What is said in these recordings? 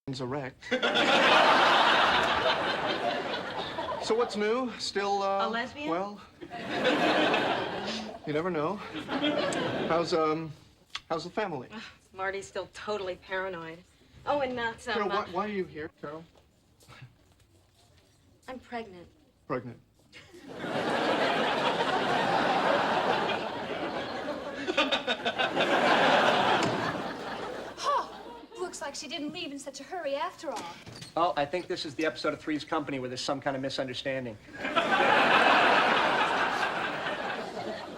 Erect. So what's new? Still, A lesbian? Well, you never know. How's the family? Marty's still totally paranoid. Oh, and Carol, why are you here, Carol? I'm pregnant. Pregnant. Looks like she didn't leave in such a hurry after all. Oh, I think this is the episode of Three's Company where there's some kind of misunderstanding.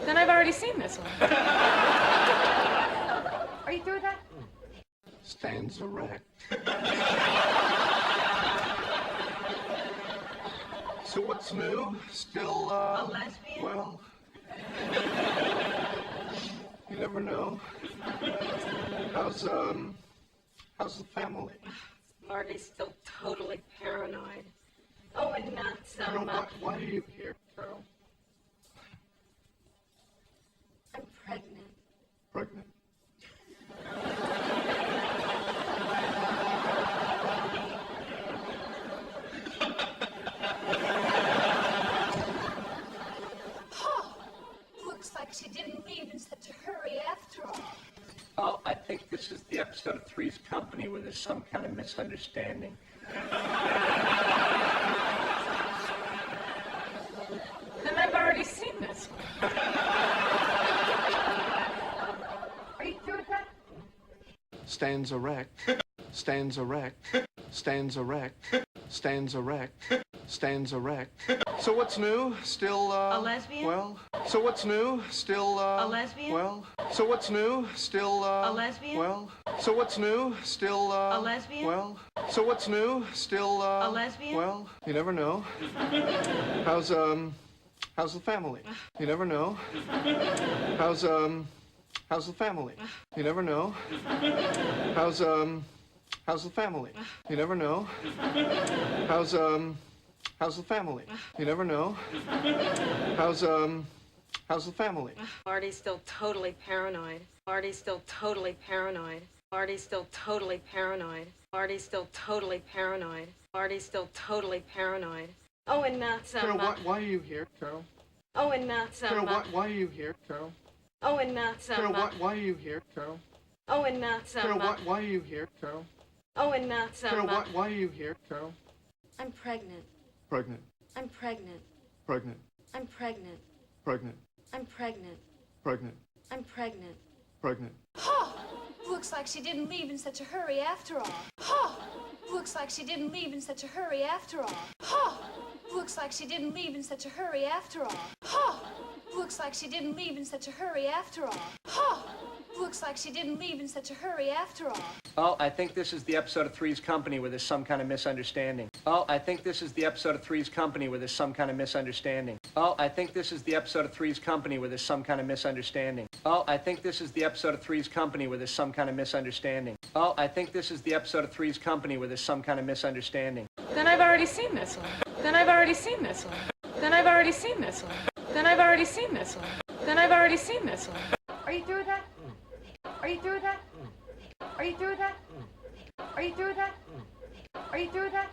Then I've already seen this one. Are you through with that? Stands erect. So what's new? Still, A lesbian? Well, you never know. How's the family? Marty's still totally paranoid. Oh, and Carol, why are you here, Carol? I'm pregnant. Pregnant. Looks like she didn't leave in such a hurry after all. Oh, I think this is the episode of Three's Company where there's some kind of misunderstanding. Then I've already seen this one. Are you through with that? Stands erect. Stands erect. Stands erect. Stands erect. Stands erect. So what's new? Still, A lesbian? Well, so what's new? Still, A lesbian? Well, so what's new? Still, A lesbian? Well, so what's new? Still, A lesbian? Well, so what's new? Still, A lesbian? Well, you never know. How's the family? You never know. How's the family? You never know. How's the family? You never know. How's the family? You never know. How's the family? Marty's still totally paranoid. Marty's still totally paranoid. Marty's still totally paranoid. Marty's still totally paranoid. Marty's still totally paranoid. Oh, and Carol, why are you here, Carol? Oh, and Carol, why are you here, Carol? Oh, and Carol, why are you here, Carol? Oh, and Carol, why are you here, Carol? Oh, and Carol, why are you here, Carol? I'm pregnant. Pregnant. I'm pregnant. Pregnant. I'm pregnant. Pregnant. I'm pregnant. Pregnant. I'm pregnant. Pregnant. Looks like she didn't leave in such a hurry after all. Looks like she didn't leave in such a hurry after all. Looks like she didn't leave in such a hurry after all. Looks like she didn't leave in such a hurry after all. Looks like she didn't leave in such a hurry after all. Oh, I think this is the episode of Three's Company where there's some kind of misunderstanding. Oh, I think this is the episode of Three's Company where there's some kind of misunderstanding. Oh, I think this is the episode of Three's Company where there's some kind of misunderstanding. Oh, I think this is the episode of Three's Company where there's some kind of misunderstanding. Oh, I think this is the episode of Three's Company where there's some kind of misunderstanding. Then I've already seen this one. Then I've already seen this one. Then I've already seen this one. Then I've already seen this one. Then I've already seen this one. Are you through with that? Are you through with that? Are you through with that? Are you through with that? Are you through with that?